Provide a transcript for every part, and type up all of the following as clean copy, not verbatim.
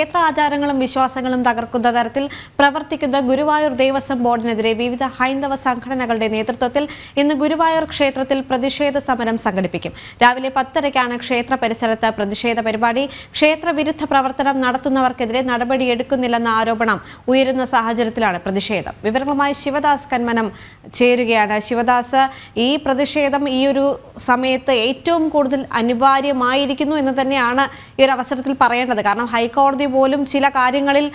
ക്ഷേത്ര ആചാരങ്ങളും വിശ്വാസങ്ങളും തകർക്കുന്ന തരത്തിൽ പ്രവർത്തിക്കുന്ന ഗുരുവായൂർ ദേവസ്വം ബോർഡിനെതിരെ വിവിധ ഹൈന്ദവ സംഘടനകളുടെ നേതൃത്വത്തിൽ ഇന്ന് ഗുരുവായൂർ ക്ഷേത്രത്തിൽ പ്രതിഷേധ സമരം സംഘടിപ്പിക്കും. രാവിലെ 10:30-ക്കാണ് ക്ഷേത്ര പരിസരത്ത് പ്രതിഷേധ പരിപാടി. ക്ഷേത്രവിരുദ്ധ പ്രവർത്തനം നടത്തുന്നവർക്കെതിരെ നടപടിയെടുക്കുന്നില്ലെന്ന ആരോപണം ഉയരുന്ന സാഹചര്യത്തിലാണ് പ്രതിഷേധം. വിവരങ്ങളുമായി ശിവദാസ് കന്മനം ചേരുകയാണ്. ശിവദാസ്, ഈ പ്രതിഷേധം ഈ ഒരു സമയത്ത് ഏറ്റവും കൂടുതൽ അനിവാര്യമായിരിക്കുന്നു എന്ന് തന്നെയാണ് ഈ ഒരു അവസരത്തിൽ പറയേണ്ടത്. കാരണം ഹൈക്കോടതി പോലും ചില കാര്യങ്ങളിൽ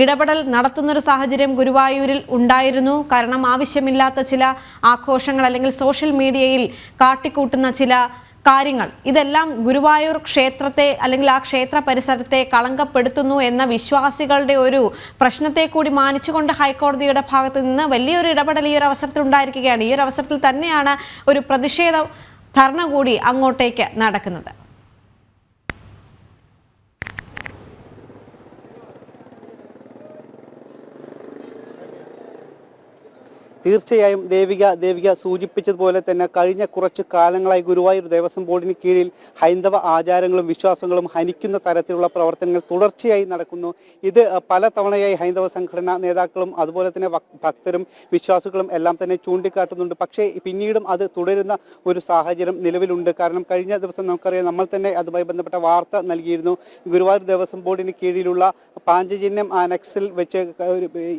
ഇടപെടൽ നടത്തുന്നൊരു സാഹചര്യം ഗുരുവായൂരിൽ ഉണ്ടായിരുന്നു. കാരണം ആവശ്യമില്ലാത്ത ചില ആഘോഷങ്ങൾ അല്ലെങ്കിൽ സോഷ്യൽ മീഡിയയിൽ കാട്ടിക്കൂട്ടുന്ന ചില കാര്യങ്ങൾ, ഇതെല്ലാം ഗുരുവായൂർ ക്ഷേത്രത്തെ അല്ലെങ്കിൽ ആ ക്ഷേത്ര പരിസരത്തെ കളങ്കപ്പെടുത്തുന്നു എന്ന വിശ്വാസികളുടെ ഒരു പ്രശ്നത്തെ കൂടി മാനിച്ചുകൊണ്ട് ഹൈക്കോടതിയുടെ ഭാഗത്ത് നിന്ന് വലിയൊരു ഇടപെടൽ ഈ ഒരു അവസരത്തിൽ ഉണ്ടായിരിക്കുകയാണ്. ഈ ഒരു അവസരത്തിൽ തന്നെയാണ് ഒരു പ്രതിഷേധ ധർണ കൂടി അങ്ങോട്ടേക്ക് നടക്കുന്നത്. തീർച്ചയായും ദേവിക സൂചിപ്പിച്ചതുപോലെ തന്നെ കഴിഞ്ഞ കുറച്ച് കാലങ്ങളായി ഗുരുവായൂർ ദേവസ്വം ബോർഡിന് കീഴിൽ ഹൈന്ദവ ആചാരങ്ങളും വിശ്വാസങ്ങളും ഹനിക്കുന്ന തരത്തിലുള്ള പ്രവർത്തനങ്ങൾ തുടർച്ചയായി നടക്കുന്നു. ഇത് പല തവണയായി ഹൈന്ദവ സംഘടനാ നേതാക്കളും അതുപോലെ തന്നെ ഭക്തരും വിശ്വാസികളും എല്ലാം തന്നെ ചൂണ്ടിക്കാട്ടുന്നുണ്ട്. പക്ഷേ പിന്നീടും അത് തുടരുന്ന ഒരു സാഹചര്യം നിലവിലുണ്ട്. കാരണം കഴിഞ്ഞ ദിവസം നമുക്കറിയാം, നമ്മൾ തന്നെ അതുമായി ബന്ധപ്പെട്ട വാർത്ത നൽകിയിരുന്നു. ഗുരുവായൂർ ദേവസ്വം ബോർഡിന് കീഴിലുള്ള പാഞ്ചജന്യം ആനക്സിൽ വെച്ച്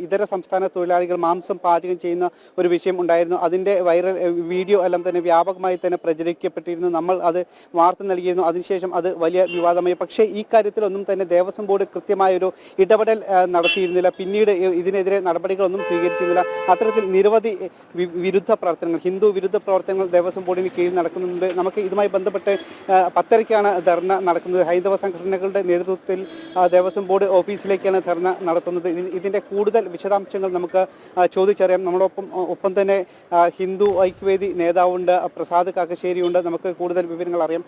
ഇതര സംസ്ഥാന തൊഴിലാളികൾ മാംസം പാചകം ചെയ്യുന്ന ഒരു വിഷയം ഉണ്ടായിരുന്നു. അതിൻ്റെ വൈറൽ വീഡിയോ എല്ലാം തന്നെ വ്യാപകമായി തന്നെ പ്രചരിക്കപ്പെട്ടിരുന്നു. നമ്മൾ അത് വാർത്ത നൽകിയിരുന്നു. അതിനുശേഷം അത് വലിയ വിവാദമായി. പക്ഷേ ഈ കാര്യത്തിലൊന്നും തന്നെ ദേവസ്വം ബോർഡ് കൃത്യമായൊരു ഇടപെടൽ നടത്തിയിരുന്നില്ല. പിന്നീട് ഇതിനെതിരെ നടപടികളൊന്നും സ്വീകരിച്ചിരുന്നില്ല. അത്തരത്തിൽ നിരവധി വിരുദ്ധ പ്രവർത്തനങ്ങൾ, ഹിന്ദു വിരുദ്ധ പ്രവർത്തനങ്ങൾ ദേവസ്വം ബോർഡിന് കീഴിൽ നടക്കുന്നുണ്ട്. നമുക്ക് ഇതുമായി ബന്ധപ്പെട്ട് 10:30-ക്കാണ് ധർണ നടക്കുന്നത്. ഹൈന്ദവ സംഘടനകളുടെ നേതൃത്വത്തിൽ ദേവസ്വം ബോർഡ് ഓഫീസിലേക്കാണ് ധർണ നടത്തുന്നത്. ഇതിൻ്റെ കൂടുതൽ വിശദാംശങ്ങൾ നമുക്ക് ചോദിച്ചറിയാം. ഒപ്പം തന്നെ ഹിന്ദു ഐക്യവേദി നേതാവുണ്ട്, പ്രസാദ് കാക്കശ്ശേരിയുണ്ട്. നമുക്ക് കൂടുതൽ വിവരങ്ങൾ അറിയാം.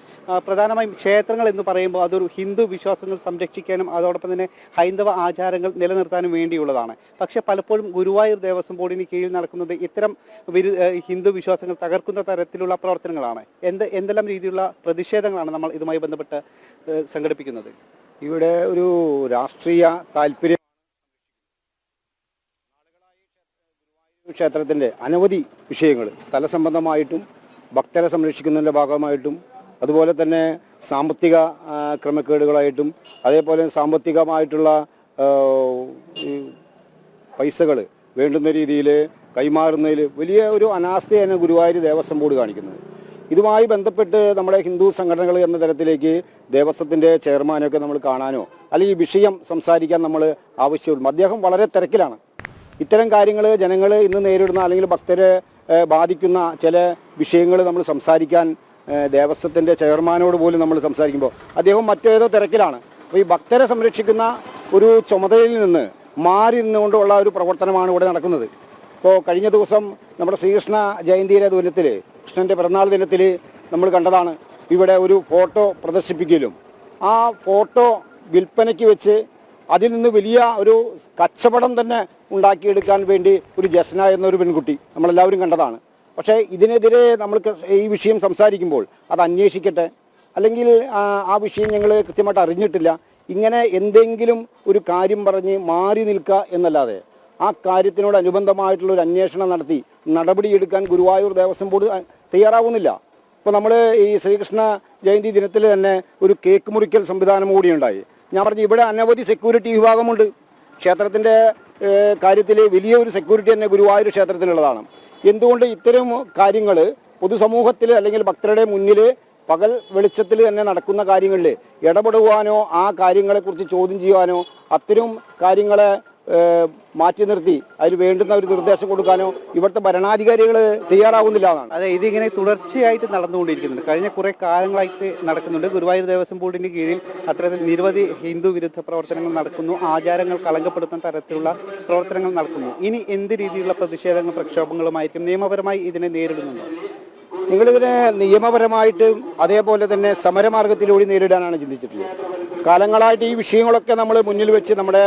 പ്രധാനമായും ക്ഷേത്രങ്ങൾ എന്ന് പറയുമ്പോൾ അതൊരു ഹിന്ദു വിശ്വാസങ്ങൾ സംരക്ഷിക്കാനും അതോടൊപ്പം തന്നെ ഹൈന്ദവ ആചാരങ്ങൾ നിലനിർത്താനും വേണ്ടിയുള്ളതാണ്. പക്ഷേ പലപ്പോഴും ഗുരുവായൂർ ദേവസ്വം ബോർഡിന് കീഴിൽ നടക്കുന്നത് ഇത്തരം ഹിന്ദു വിശ്വാസങ്ങൾ തകർക്കുന്ന തരത്തിലുള്ള പ്രവർത്തനങ്ങളാണ്. എന്തെല്ലാം രീതിയിലുള്ള പ്രതിഷേധങ്ങളാണ് നമ്മൾ ഇതുമായി ബന്ധപ്പെട്ട് സംഘടിപ്പിക്കുന്നത്? ഇവിടെ ഒരു രാഷ്ട്രീയ താല്പര്യം ക്ഷേത്രത്തിൻ്റെ അനവധി വിഷയങ്ങൾ സ്ഥലസംബന്ധമായിട്ടും ഭക്തരെ സംരക്ഷിക്കുന്നതിൻ്റെ ഭാഗമായിട്ടും അതുപോലെ തന്നെ സാമ്പത്തിക ക്രമക്കേടുകളായിട്ടും അതേപോലെ സാമ്പത്തികമായിട്ടുള്ള പൈസകൾ വേണ്ടുന്ന രീതിയിൽ കൈമാറുന്നതിൽ വലിയ ഒരു അനാസ്ഥയാണ് ഗുരുവായൂർ ദേവസ്വം ബോർഡ് കാണിക്കുന്നത്. ഇതുമായി ബന്ധപ്പെട്ട് നമ്മുടെ ഹിന്ദു സംഘടനകൾ എന്ന തരത്തിലേക്ക് ദേവസ്വത്തിൻ്റെ ചെയർമാനൊക്കെ നമ്മൾ കാണാനോ അല്ലെങ്കിൽ ഈ വിഷയം സംസാരിക്കാൻ നമ്മൾ ആവശ്യമുള്ളൂ. അദ്ദേഹം വളരെ തിരക്കിലാണ്. ഇത്തരം കാര്യങ്ങൾ ജനങ്ങൾ ഇന്ന് നേരിടുന്ന അല്ലെങ്കിൽ ഭക്തരെ ബാധിക്കുന്ന ചില വിഷയങ്ങൾ നമ്മൾ സംസാരിക്കാൻ ദേവസ്വത്തിൻ്റെ ചെയർമാനോട് പോലും നമ്മൾ സംസാരിക്കുമ്പോൾ അദ്ദേഹം മറ്റേതോ തിരക്കിലാണ്. അപ്പോൾ ഈ ഭക്തരെ സംരക്ഷിക്കുന്ന ഒരു ചുമതലയിൽ നിന്ന് മാറി നിന്നുകൊണ്ടുള്ള ഒരു പ്രവർത്തനമാണ് ഇവിടെ നടക്കുന്നത്. ഇപ്പോൾ കഴിഞ്ഞ ദിവസം നമ്മുടെ ശ്രീകൃഷ്ണ ജയന്തിയിലെ ദിനത്തിൽ, കൃഷ്ണൻ്റെ പിറന്നാൾ ദിനത്തിൽ നമ്മൾ കണ്ടതാണ് ഇവിടെ ഒരു ഫോട്ടോ പ്രദർശിപ്പിക്കലും ആ ഫോട്ടോ വിൽപ്പനയ്ക്ക് വെച്ച് അതിൽ നിന്ന് വലിയ ഒരു കച്ചവടം തന്നെ ഉണ്ടാക്കിയെടുക്കാൻ വേണ്ടി ഒരു ജസ്ന എന്നൊരു പെൺകുട്ടി നമ്മളെല്ലാവരും കണ്ടതാണ്. പക്ഷേ ഇതിനെതിരെ നമ്മൾക്ക് ഈ വിഷയം സംസാരിക്കുമ്പോൾ അത് അന്വേഷിക്കട്ടെ, അല്ലെങ്കിൽ ആ വിഷയം ഞങ്ങൾ കൃത്യമായിട്ട് അറിഞ്ഞിട്ടില്ല, ഇങ്ങനെ എന്തെങ്കിലും ഒരു കാര്യം പറഞ്ഞ് മാറി നിൽക്കുക എന്നല്ലാതെ ആ കാര്യത്തിനോടനുബന്ധമായിട്ടുള്ള ഒരു അന്വേഷണം നടത്തി നടപടിയെടുക്കാൻ ഗുരുവായൂർ ദേവസ്വം ബോർഡ് തയ്യാറാവുന്നില്ല. ഇപ്പോൾ നമ്മൾ ഈ ശ്രീകൃഷ്ണ ജയന്തി ദിനത്തിൽ തന്നെ ഒരു കേക്ക് മുറിക്കൽ സംവിധാനം കൂടിയുണ്ടായി. ഞാൻ പറഞ്ഞു, ഇവിടെ അനവധി സെക്യൂരിറ്റി വിഭാഗമുണ്ട്. ക്ഷേത്രത്തിൻ്റെ കാര്യത്തിൽ വലിയൊരു സെക്യൂരിറ്റി തന്നെ ഗുരുവായൂർ ക്ഷേത്രത്തിനുള്ളതാണ്. എന്തുകൊണ്ട് ഇത്തരം കാര്യങ്ങൾ പൊതുസമൂഹത്തിൽ അല്ലെങ്കിൽ ഭക്തരുടെ മുന്നിൽ പകൽ വെളിച്ചത്തിൽ തന്നെ നടക്കുന്ന കാര്യങ്ങളിൽ ഇടപെടുവാനോ ആ കാര്യങ്ങളെക്കുറിച്ച് ചോദ്യം ചെയ്യുവാനോ അത്തരം കാര്യങ്ങളെ മാറ്റി നിർത്തി അതിൽ വേണ്ടുന്ന ഒരു നിർദ്ദേശം കൊടുക്കാനോ ഇവിടുത്തെ ഭരണാധികാരികൾ തയ്യാറാവുന്നില്ല എന്നാണ്. അതെ, ഇതിങ്ങനെ തുടർച്ചയായിട്ട് നടന്നുകൊണ്ടിരിക്കുന്നുണ്ട്. കഴിഞ്ഞ കുറേ കാലങ്ങളായിട്ട് നടക്കുന്നുണ്ട്. ഗുരുവായൂർ ദേവസ്വം ബോർഡിൻ്റെ കീഴിൽ അത്തരത്തിൽ നിരവധി ഹിന്ദു വിരുദ്ധ പ്രവർത്തനങ്ങൾ നടക്കുന്നു. ആചാരങ്ങൾ കളങ്കപ്പെടുത്തുന്ന തരത്തിലുള്ള പ്രവർത്തനങ്ങൾ നടക്കുന്നു. ഇനി എന്ത് രീതിയിലുള്ള പ്രതിഷേധങ്ങളും പ്രക്ഷോഭങ്ങളുമായിരിക്കും നിയമപരമായി ഇതിനെ നേരിടുന്നുണ്ടോ? നിങ്ങളിതിനെ നിയമപരമായിട്ടും അതേപോലെ തന്നെ സമരമാർഗത്തിലൂടെ നേരിടാനാണ് ചിന്തിച്ചിട്ടുള്ളത്. കാലങ്ങളായിട്ട് ഈ വിഷയങ്ങളൊക്കെ നമ്മൾ മുന്നിൽ വെച്ച് നമ്മുടെ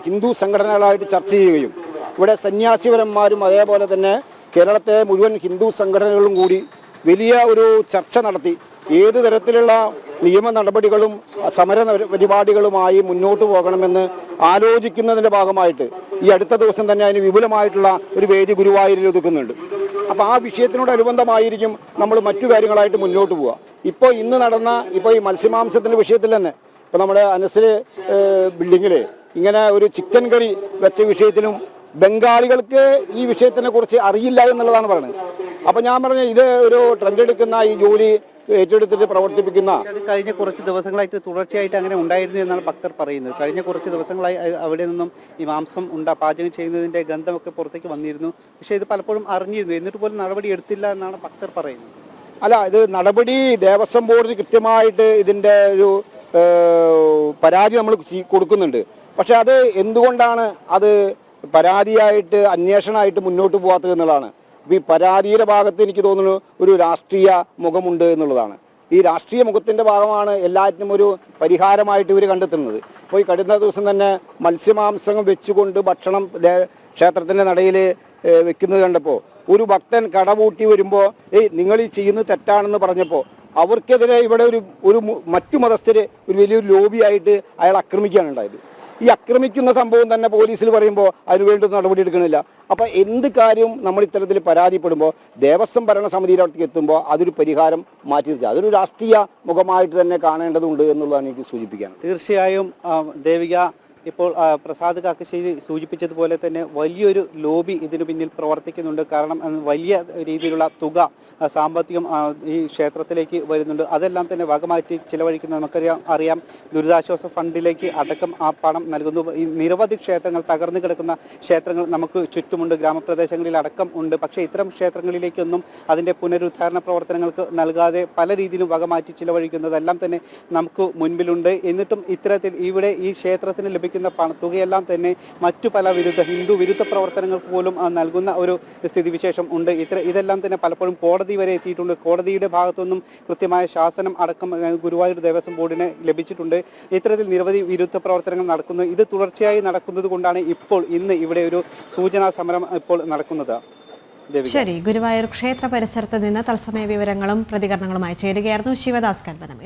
ഹിന്ദു സംഘടനകളായിട്ട് ചർച്ച ചെയ്യുകയും ഇവിടെ സന്യാസിപരന്മാരും അതേപോലെ തന്നെ കേരളത്തെ മുഴുവൻ ഹിന്ദു സംഘടനകളും കൂടി വലിയ ഒരു ചർച്ച നടത്തി ഏത് തരത്തിലുള്ള നിയമ നടപടികളും സമര പരിപാടികളുമായി മുന്നോട്ട് പോകണമെന്ന് ആലോചിക്കുന്നതിൻ്റെ ഭാഗമായിട്ട് ഈ അടുത്ത ദിവസം തന്നെ അതിന് വിപുലമായിട്ടുള്ള ഒരു വേദി ഗുരുവായൂരിൽ ഒതുക്കുന്നുണ്ട്. അപ്പോൾ ആ വിഷയത്തിനോടനുബന്ധമായിരിക്കും നമ്മൾ മറ്റു കാര്യങ്ങളായിട്ട് മുന്നോട്ട് പോവുക. ഇപ്പോൾ ഇന്ന് നടന്ന ഈ മത്സ്യമാംസത്തിൻ്റെ വിഷയത്തിൽ തന്നെ ഇപ്പോൾ നമ്മുടെ അനസിൽ ബിൽഡിങ്ങിൽ ഇങ്ങനെ ഒരു ചിക്കൻ കറി വെച്ച വിഷയത്തിലും ബംഗാളികൾക്ക് ഈ വിഷയത്തിനെ കുറിച്ച് അറിയില്ല എന്നുള്ളതാണ് പറയുന്നത്. അപ്പോൾ ഞാൻ പറഞ്ഞ ഇത് ഒരു ട്രെൻഡ് എടുക്കുന്ന ഈ ജോലി ഏറ്റെടുത്തിട്ട് പ്രവർത്തിപ്പിക്കുന്ന അത് കഴിഞ്ഞ കുറച്ച് ദിവസങ്ങളായിട്ട് തുടർച്ചയായിട്ട് അങ്ങനെ ഉണ്ടായിരുന്നു എന്നാണ് ഭക്തർ പറയുന്നത്. കഴിഞ്ഞ കുറച്ച് ദിവസങ്ങളായി അവിടെ നിന്നും ഈ മാംസം പാചകം ചെയ്യുന്നതിന്റെ ഗന്ധമൊക്കെ പുറത്തേക്ക് വന്നിരുന്നു. പക്ഷേ ഇത് പലപ്പോഴും അറിഞ്ഞിരുന്നു, എന്നിട്ട് പോലും നടപടി എടുത്തില്ല എന്നാണ് ഭക്തർ പറയുന്നത്. അല്ല, ഇത് നടപടി ദേവസ്വം ബോർഡിന് കൃത്യമായിട്ട് ഇതിൻ്റെ ഒരു പരാതി നമ്മൾ കൊടുക്കുന്നുണ്ട്. പക്ഷെ അത് എന്തുകൊണ്ടാണ് അത് പരാതിയായിട്ട് അന്വേഷണമായിട്ട് മുന്നോട്ട് പോകാത്തത് എന്നുള്ളതാണ്. ഈ പരാതിയുടെ ഭാഗത്ത് എനിക്ക് തോന്നുന്നു ഒരു രാഷ്ട്രീയ മുഖമുണ്ട് എന്നുള്ളതാണ്. ഈ രാഷ്ട്രീയ മുഖത്തിൻ്റെ ഭാഗമാണ് എല്ലാറ്റിനും ഒരു പരിഹാരമായിട്ട് ഇവർ കണ്ടെത്തുന്നത്. ഇപ്പോൾ ഈ കഴിഞ്ഞ ദിവസം തന്നെ മത്സ്യമാംസം വെച്ചുകൊണ്ട് ഭക്ഷണം ക്ഷേത്രത്തിൻ്റെ നടയിൽ വെക്കുന്നത് കണ്ടപ്പോൾ ഒരു ഭക്തൻ കടപൂട്ടി വരുമ്പോൾ നിങ്ങൾ ഈ ചെയ്യുന്നത് തെറ്റാണെന്ന് പറഞ്ഞപ്പോൾ അവർക്കെതിരെ ഇവിടെ ഒരു മറ്റു മതസ്ഥര് ഒരു വലിയൊരു ലോബിയായിട്ട് അയാൾ ആക്രമിക്കുകയാണ് ഉണ്ടായത്. ഈ ആക്രമിക്കുന്ന സംഭവം തന്നെ പോലീസിൽ പറയുമ്പോൾ അതിനുവേണ്ടി നടപടി എടുക്കണില്ല. അപ്പോൾ എന്ത് കാര്യവും നമ്മൾ ഇത്തരത്തിൽ പരാതിപ്പെടുമ്പോൾ ദേവസ്വം ഭരണസമിതിയുടെ അടുത്തേക്ക് എത്തുമ്പോൾ അതൊരു പരിഹാരം മാറ്റി നിർത്തുക, അതൊരു രാഷ്ട്രീയ മുഖമായിട്ട് തന്നെ കാണേണ്ടതുണ്ട് എന്നുള്ളതാണ് എനിക്ക് സൂചിപ്പിക്കാൻ. തീർച്ചയായും ദേവിക, ഇപ്പോൾ പ്രസാദ് കാക്കശ്ശേരി സൂചിപ്പിച്ചതുപോലെ തന്നെ വലിയൊരു ലോബി ഇതിനു പിന്നിൽ പ്രവർത്തിക്കുന്നുണ്ട്. കാരണം വലിയ രീതിയിലുള്ള തുക സാമ്പത്തികം ഈ ക്ഷേത്രത്തിലേക്ക് വരുന്നുണ്ട്. അതെല്ലാം തന്നെ വകമാറ്റി ചിലവഴിക്കുന്നത് നമുക്കറിയാം. ദുരിതാശ്വാസ ഫണ്ടിലേക്ക് അടക്കം ആ പണം നൽകുന്നു. ഈ നിരവധി ക്ഷേത്രങ്ങൾ, തകർന്നു കിടക്കുന്ന ക്ഷേത്രങ്ങൾ നമുക്ക് ചുറ്റുമുണ്ട്, ഗ്രാമപ്രദേശങ്ങളിൽ അടക്കം ഉണ്ട്. പക്ഷേ ഇത്തരം ക്ഷേത്രങ്ങളിലേക്കൊന്നും അതിൻ്റെ പുനരുദ്ധാരണ പ്രവർത്തനങ്ങൾക്ക് നൽകാതെ പല രീതിയിലും വകമാറ്റി ചിലവഴിക്കുന്നതെല്ലാം തന്നെ നമുക്ക് മുൻപിലുണ്ട്. എന്നിട്ടും ഇത്തരത്തിൽ ഇവിടെ ഈ ക്ഷേത്രത്തിന് ലഭിക്കുന്ന തുകയെല്ലാം തന്നെ മറ്റു പല ഹിന്ദു വിരുദ്ധ പ്രവർത്തനങ്ങൾക്ക് പോലും നൽകുന്ന ഒരു സ്ഥിതിവിശേഷം ഉണ്ട്. ഇതെല്ലാം തന്നെ പലപ്പോഴും കോടതി വരെ എത്തിയിട്ടുണ്ട്. കോടതിയുടെ ഭാഗത്തുനിന്നും കൃത്യമായ ശാസനം അടക്കം ഗുരുവായൂർ ദേവസ്വം ബോർഡിന് ലഭിച്ചിട്ടുണ്ട്. ഇത്തരത്തിൽ നിരവധി വിരുദ്ധ പ്രവർത്തനങ്ങൾ നടക്കുന്നു. ഇത് തുടർച്ചയായി നടക്കുന്നത് കൊണ്ടാണ് ഇന്ന് ഇവിടെ ഒരു സൂചനാ സമരം ഇപ്പോൾ നടക്കുന്നത്. ശരി, ഗുരുവായൂർ ക്ഷേത്ര പരിസരത്ത് നിന്ന് തത്സമയ വിവരങ്ങളും പ്രതികരണങ്ങളുമായി ചേരുകയായിരുന്നു ശിവദാസ് കൽപ്പനം.